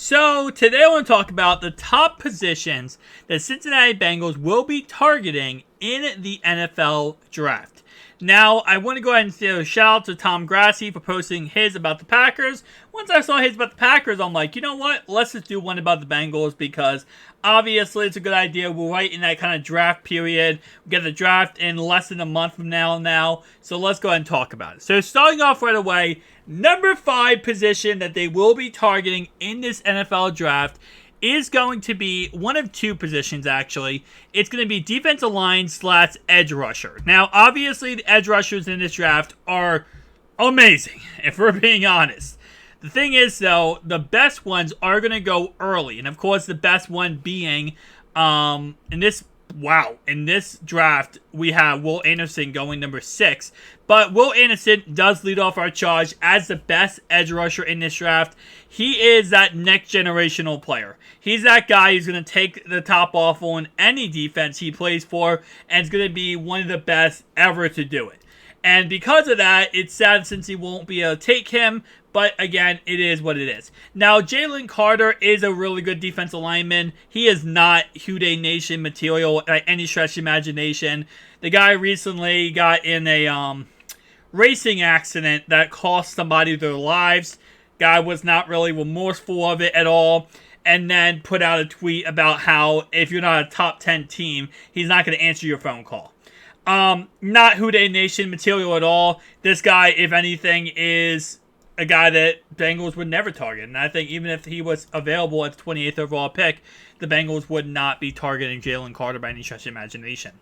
So today I want to talk about the top positions that Cincinnati Bengals will be targeting in the NFL draft. Now, I want to go ahead and say a shout out to Tom Grassi for posting his about the Packers. Once I saw his about the Packers, I'm like, you know what? Let's just do one about the Bengals because obviously it's a good idea. We're right in that kind of draft period. We get the draft in less than a month from now. So let's go ahead and talk about it. So starting off right away, number 5 position that they will be targeting in this NFL draft is going to be one of 2 positions, actually. It's going to be defensive line / edge rusher. Now, obviously, the edge rushers in this draft are amazing, if we're being honest. The thing is, though, the best ones are going to go early. And, of course, the best one being in this draft, we have Will Anderson going number 6. But Will Anderson does lead off our charge as the best edge rusher in this draft. He is that next generational player. He's that guy who's going to take the top off on any defense he plays for, and is going to be one of the best ever to do it. And because of that, it's sad since he won't be able to take him. But again, it is what it is. Now, Jalen Carter is a really good defensive lineman. He is not Houday Nation material by any stretch of imagination. The guy recently got in a racing accident that cost somebody their lives. Guy was not really remorseful of it at all. And then put out a tweet about how if you're not a top 10 team, he's not going to answer your phone call. Not Houday Nation material at all. This guy, if anything, is a guy that Bengals would never target. And I think even if he was available at the 28th overall pick, the Bengals would not be targeting Jalen Carter by any stretch of imagination.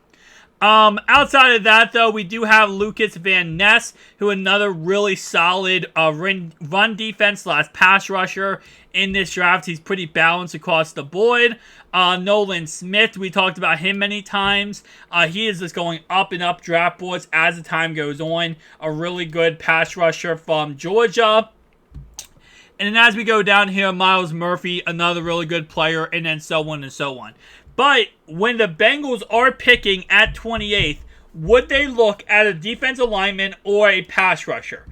Outside of that, though, we do have Lucas Van Ness, who another really solid run defense / pass rusher in this draft. He's pretty balanced across the board. Nolan Smith, we talked about him many times. He is just going up and up draft boards as the time goes on. A really good pass rusher from Georgia. And then as we go down here, Myles Murphy, another really good player, and then so on and so on. But when the Bengals are picking at 28th, would they look at a defensive lineman or a pass rusher?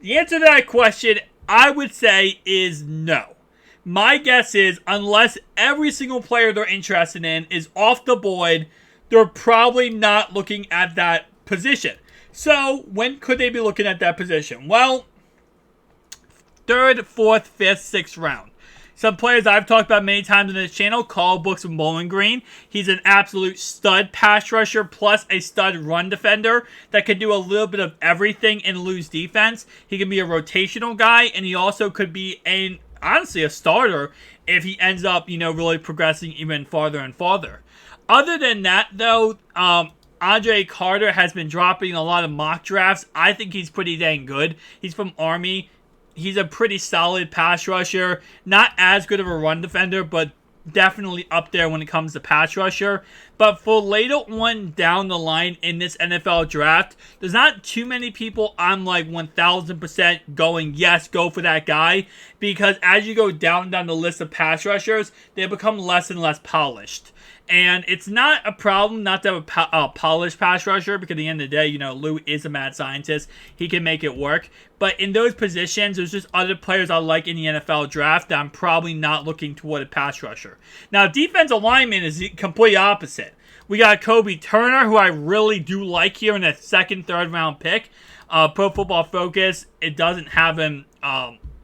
The answer to that question, I would say, is no. My guess is, unless every single player they're interested in is off the board, they're probably not looking at that position. So, when could they be looking at that position? Well, 3rd, 4th, 5th, 6th round. Some players I've talked about many times on this channel, Carl Brooks from Bowling Green. He's an absolute stud pass rusher plus a stud run defender that can do a little bit of everything in loose defense. He can be a rotational guy, and he also could be honestly a starter if he ends up, really progressing even farther and farther. Other than that, though, Andre Carter has been dropping a lot of mock drafts. I think he's pretty dang good. He's from Army. He's a pretty solid pass rusher. Not as good of a run defender, but definitely up there when it comes to pass rusher. But for later on down the line in this NFL draft, there's not too many people I'm like 1,000% going, yes, go for that guy. Because as you go down the list of pass rushers, they become less and less polished. And it's not a problem not to have a polished pass rusher because at the end of the day, Lou is a mad scientist. He can make it work. But in those positions, there's just other players I like in the NFL draft that I'm probably not looking toward a pass rusher. Now, defensive lineman is the complete opposite. We got Kobe Turner, who I really do like here in the 2nd, 3rd round pick. Pro Football Focus, it doesn't have him...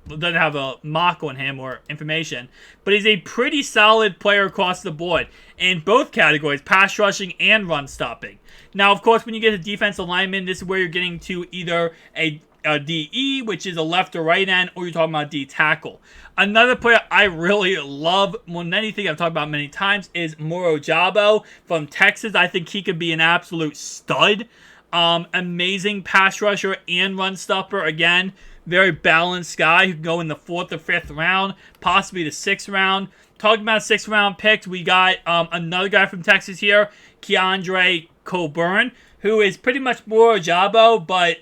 doesn't have a mock on him or information, but he's a pretty solid player across the board in both categories, pass rushing and run stopping. Now, of course, when you get a defensive lineman, this is where you're getting to either a DE, which is a left or right end, or you're talking about D tackle. Another player I really love, more than anything I've talked about many times, is Moro Jabo from Texas. I think he could be an absolute stud. Amazing pass rusher and run stopper. Again, very balanced guy who can go in the 4th or 5th round, possibly the 6th round. Talking about 6th round picks, we got another guy from Texas here, Keandre Coburn, who is pretty much Moro Jabo, but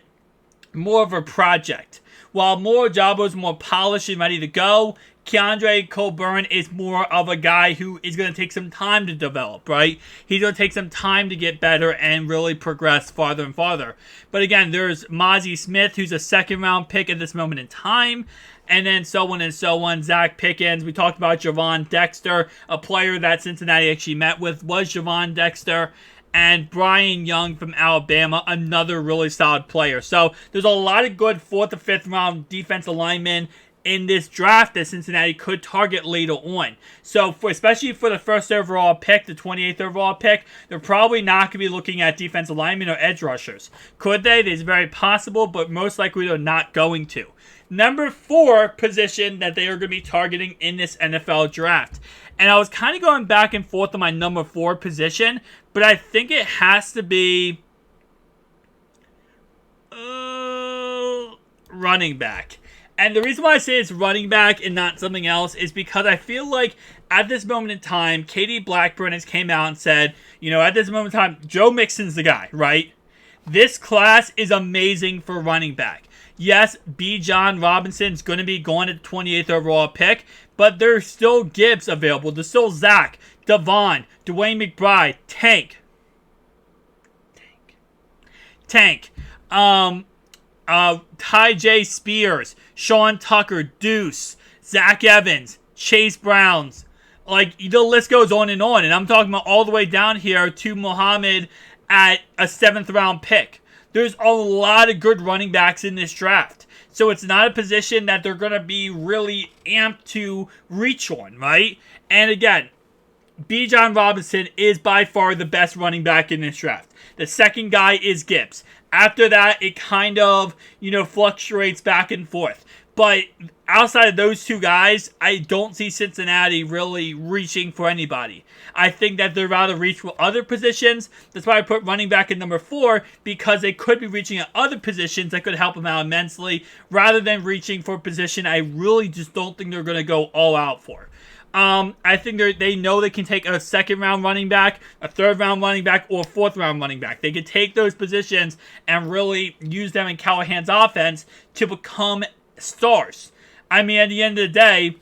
more of a project. While Moro Jabo is more polished and ready to go, Keandre Coburn is more of a guy who is going to take some time to develop, right? He's going to take some time to get better and really progress farther and farther. But again, there's Mozzie Smith, who's a 2nd round pick at this moment in time. and then so on and so on. Zach Pickens, we talked about Javon Dexter, a player that Cincinnati actually met with was Javon Dexter, and Brian Young from Alabama, another really solid player. So there's a lot of good 4th to 5th round defensive linemen in this draft that Cincinnati could target later on. So especially for the first overall pick, the 28th overall pick, they're probably not going to be looking at defensive linemen or edge rushers. Could they? It's very possible, but most likely they're not going to. Number 4 position that they are going to be targeting in this NFL draft. And I was kind of going back and forth on my number 4 position, but I think it has to be running back. And the reason why I say it's running back and not something else is because I feel like at this moment in time, Katie Blackburn has came out and said, at this moment in time, Joe Mixon's the guy, right? This class is amazing for running back. Yes, B. John Robinson's going to be going at the 28th overall pick, but there's still Gibbs available. There's still Zach, Devon, Dwayne McBride, Tank. Ty J. Spears, Sean Tucker, Deuce, Zach Evans, Chase Browns. Like, the list goes on, and I'm talking about all the way down here to Muhammad at a 7th round pick. There's a lot of good running backs in this draft. So it's not a position that they're going to be really amped to reach on, right? And again, B. John Robinson is by far the best running back in this draft. The second guy is Gibbs. After that, it kind of, fluctuates back and forth. But outside of those two guys, I don't see Cincinnati really reaching for anybody. I think that they'd rather reach for other positions. That's why I put running back at number 4, because they could be reaching at other positions that could help them out immensely, rather than reaching for a position I really just don't think they're going to go all out for. I think they know they can take a 2nd round running back, a 3rd round running back, or a 4th round running back. They can take those positions and really use them in Callahan's offense to become stars. I mean, at the end of the day,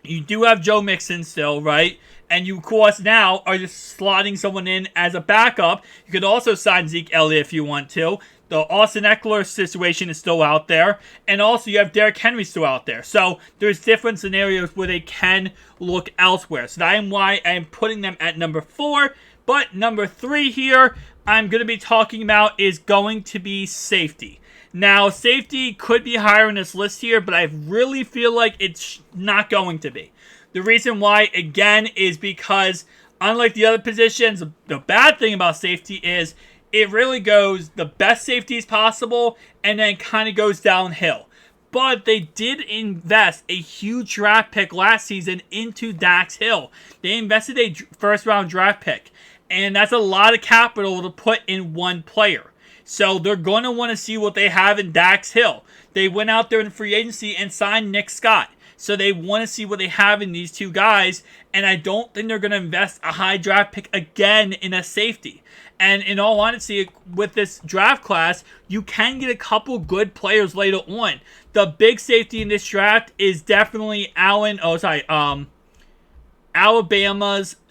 you do have Joe Mixon still, right? And you, of course, now are just slotting someone in as a backup. You could also sign Zeke Elliott if you want to. The Austin Eckler situation is still out there. And also you have Derrick Henry still out there. So there's different scenarios where they can look elsewhere. So that is why I'm putting them at number 4. But number 3 here, I'm going to be talking about is going to be safety. Now, safety could be higher in this list here, but I really feel like it's not going to be. The reason why, again, is because unlike the other positions, the bad thing about safety is it really goes the best safeties possible and then kind of goes downhill. But they did invest a huge draft pick last season into Dax Hill. They invested a 1st round draft pick, and that's a lot of capital to put in one player. So they're going to want to see what they have in Dax Hill. They went out there in free agency and signed Nick Scott. So they want to see what they have in these two guys. And I don't think they're going to invest a high draft pick again in a safety. And in all honesty, with this draft class, you can get a couple good players later on. The big safety in this draft is definitely Alabama's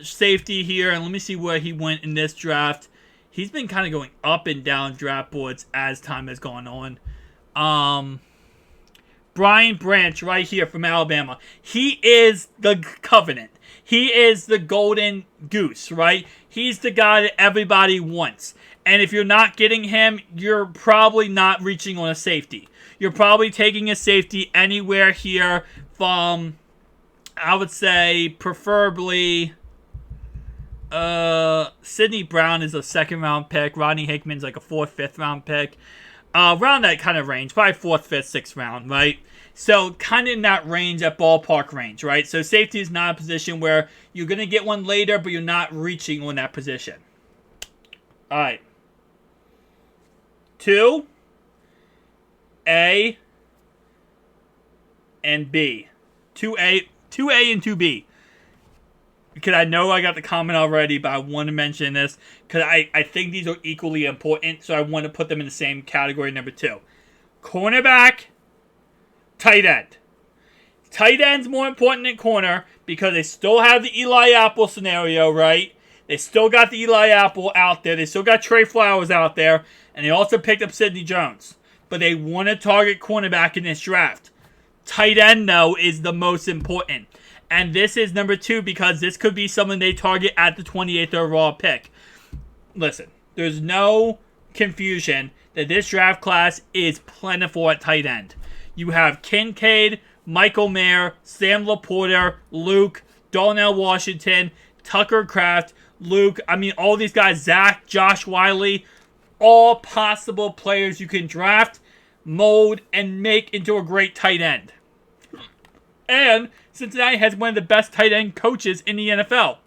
safety here. And let me see where he went in this draft. He's been kind of going up and down draft boards as time has gone on. Brian Branch right here from Alabama. He is the covenant. He is the golden goose, right? He's the guy that everybody wants. And if you're not getting him, you're probably not reaching on a safety. You're probably taking a safety anywhere here from, I would say, preferably... Sidney Brown is a 2nd round pick. Rodney Hickman's like a 4th, 5th round pick. Around that kind of range. Probably 4th, 5th, 6th round, right? So kind of in that range, that ballpark range, right? So safety is not a position where you're going to get one later, but you're not reaching on that position. Alright. 2, A, and B. 2A and 2B. Because I know I got the comment already, but I want to mention this. Because I think these are equally important. So I want to put them in the same category, number 2. Cornerback, tight end. Tight end's more important than corner. Because they still have the Eli Apple scenario, right? They still got the Eli Apple out there. They still got Trey Flowers out there. And they also picked up Sidney Jones. But they want to target cornerback in this draft. Tight end, though, is the most important. And this is number 2 because this could be someone they target at the 28th overall pick. Listen, there's no confusion that this draft class is plentiful at tight end. You have Kincaid, Michael Mayer, Sam Laporta, Luke, Darnell Washington, Tucker Kraft, Luke. I mean, all these guys, Zach, Josh Wiley, all possible players you can draft, mold, and make into a great tight end. And Cincinnati has one of the best tight end coaches in the NFL.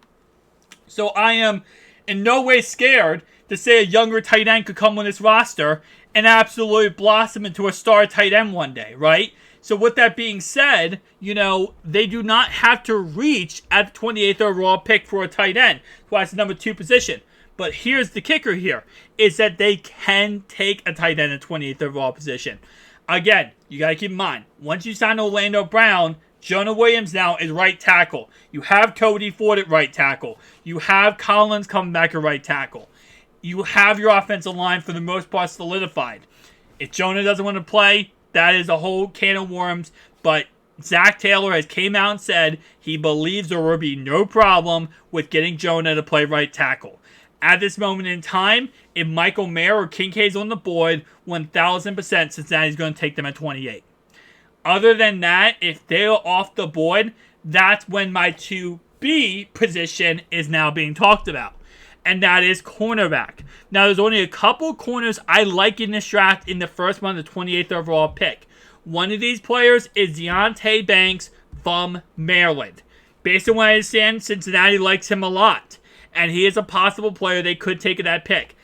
So I am in no way scared to say a younger tight end could come on this roster and absolutely blossom into a star tight end one day, right? So with that being said, they do not have to reach at the 28th overall pick for a tight end. That's why it's the number 2 position. But here's the kicker here, is that they can take a tight end at 28th overall position. Again, you got to keep in mind, once you sign Orlando Brown, Jonah Williams now is right tackle. You have Cody Ford at right tackle. You have Collins coming back at right tackle. You have your offensive line for the most part solidified. If Jonah doesn't want to play, that is a whole can of worms. But Zach Taylor has came out and said he believes there will be no problem with getting Jonah to play right tackle. At this moment in time, if Michael Mayer or Kincaid's on the board, 1,000% Cincinnati's going to take them at 28. Other than that, if they're off the board, that's when my 2B position is now being talked about. And that is cornerback. Now, there's only a couple corners I like in this draft in the first one, the 28th overall pick. One of these players is Deonte Banks from Maryland. Based on what I understand, Cincinnati likes him a lot. And he is a possible player they could take at that pick.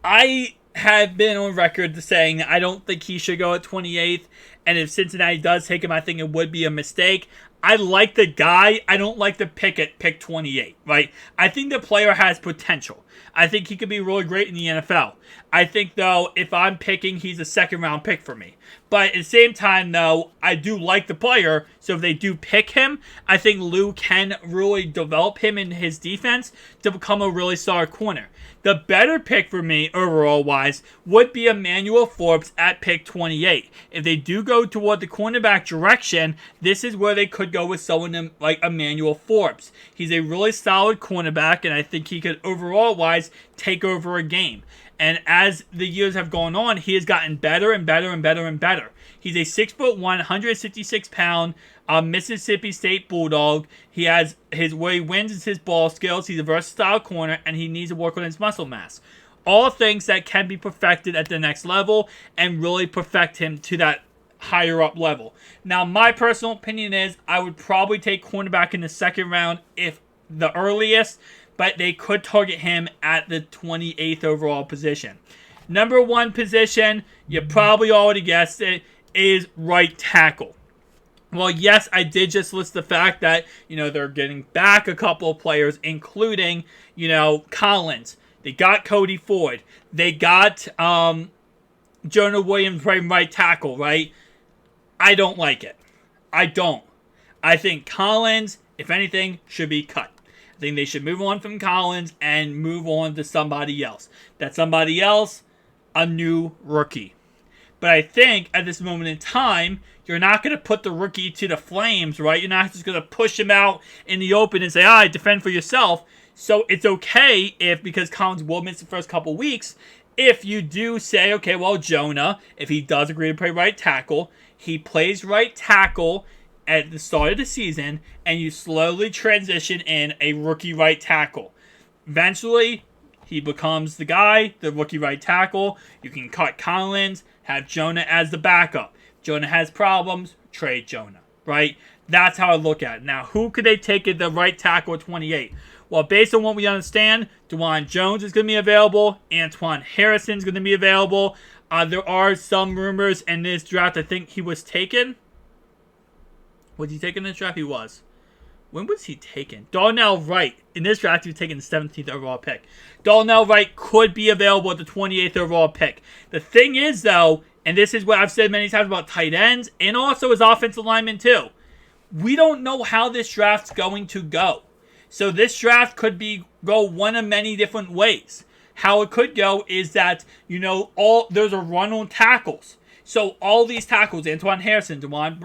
I have been on record saying that I don't think he should go at 28th. And if Cincinnati does take him, I think it would be a mistake. I like the guy. I don't like the pick at pick 28, right? I think the player has potential. I think he could be really great in the NFL. I think, though, if I'm picking, he's a second-round pick for me. But at the same time, though, I do like the player. So if they do pick him, I think Lou can really develop him in his defense to become a really solid corner. The better pick for me, overall-wise, would be Emmanuel Forbes at pick 28. If they do go toward the cornerback direction, this is where they could go with someone like Emmanuel Forbes. He's a really solid cornerback, and I think he could, overall-wise, take over a game. And as the years have gone on, he has gotten better and better and better and better. He's a 6'1", 166-pound Mississippi State Bulldog. He has where he wins is his ball skills. He's a versatile corner, and he needs to work on his muscle mass. All things that can be perfected at the next level and really perfect him to that higher up level. Now, my personal opinion is I would probably take cornerback in the second round if the earliest, but they could target him at the 28th overall position. Number 1 position, you probably already guessed it, is right tackle. Well, yes, I did just list the fact that, they're getting back a couple of players, including, Collins. They got Cody Ford. They got Jonah Williams playing right tackle, right? I don't like it. I don't. I think Collins, if anything, should be cut. I think they should move on from Collins and move on to somebody else. That somebody else, a new rookie. But I think at this moment in time, you're not going to put the rookie to the flames, right? You're not just going to push him out in the open and say, defend for yourself. So it's okay if, because Collins will miss the first couple weeks, if you do say, okay, well, Jonah, if he does agree to play right tackle, he plays right tackle at the start of the season, and you slowly transition in a rookie right tackle. Eventually, he becomes the guy, the rookie right tackle. You can cut Collins, have Jonah as the backup. Jonah has problems, trade Jonah, right? That's how I look at it. Now, who could they take at the right tackle at 28? Well, based on what we understand, DeJuan Jones is going to be available. Antoine Harrison is going to be available. There are some rumors in this draft. I think he was taken. Was he taken in this draft? He was. When was he taken? Darnell Wright. In this draft, he was taken the 17th overall pick. Darnell Wright could be available at the 28th overall pick. The thing is, though, and this is what I've said many times about tight ends, and also as offensive linemen, too. We don't know how this draft's going to go. So this draft could go one of many different ways. How it could go is that, there's a run on tackles. So all these tackles, Antoine Harrison, Dewan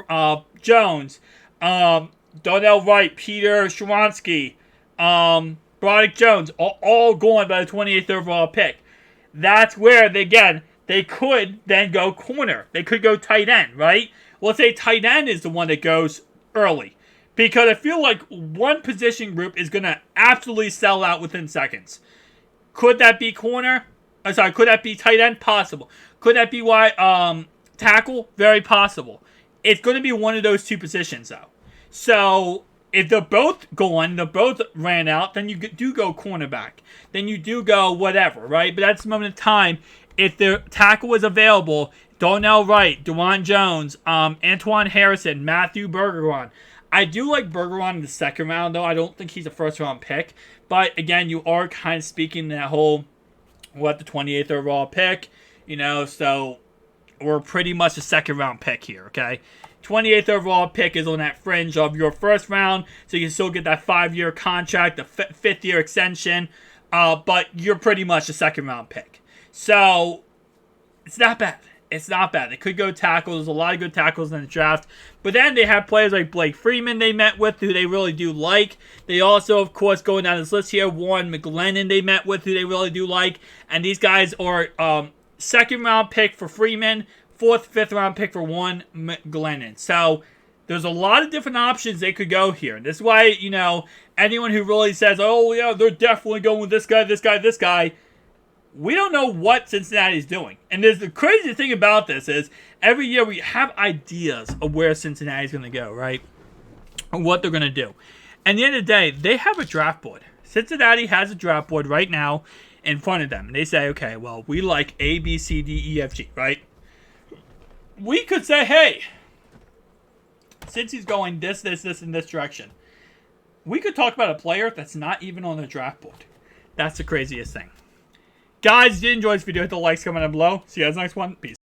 Jones, Donnell Wright, Peter Sheronsky, Broderick Jones, all going by the 28th overall pick. That's where, they could then go corner. They could go tight end, right? Let's say tight end is the one that goes early. Because I feel like one position group is going to absolutely sell out within seconds. Could that be corner? Could that be tight end? Possible. Could that be tackle? Very possible. It's going to be one of those two positions, though. So, if they're both gone, they're both ran out, then you do go cornerback. Then you do go whatever, right? But that's the moment of time. If the tackle is available, Donnell Wright, Dewan Jones, Antoine Harrison, Matthew Bergeron. I do like Bergeron in the second round, though. I don't think he's a first-round pick. But, again, you are kind of speaking that whole, the 28th overall pick, so we're pretty much a second-round pick here, okay? 28th overall pick is on that fringe of your first round, so you can still get that 5-year contract, the 5th-year extension, but you're pretty much a second-round pick. So, it's not bad. It's not bad. They could go tackles. There's a lot of good tackles in the draft. But then they have players like Blake Freeman they met with, who they really do like. They also, of course, going down this list here, Warren McGlennon they met with, who they really do like. And these guys are second-round pick for Freeman, 4th, 5th-round pick for Warren McGlennon. So there's a lot of different options they could go here. This is why, anyone who really says, oh, yeah, they're definitely going with this guy, this guy, this guy, we don't know what Cincinnati's doing. And there's the crazy thing about this is every year we have ideas of where Cincinnati's going to go, right? Or what they're going to do. And at the end of the day, they have a draft board. Cincinnati has a draft board right now in front of them. And they say, okay, well, we like A, B, C, D, E, F, G, right? We could say, hey, since he's going this, and this direction, we could talk about a player that's not even on the draft board. That's the craziest thing. Guys, if you did enjoy this video, hit the likes, comment down below. See you guys next one. Peace.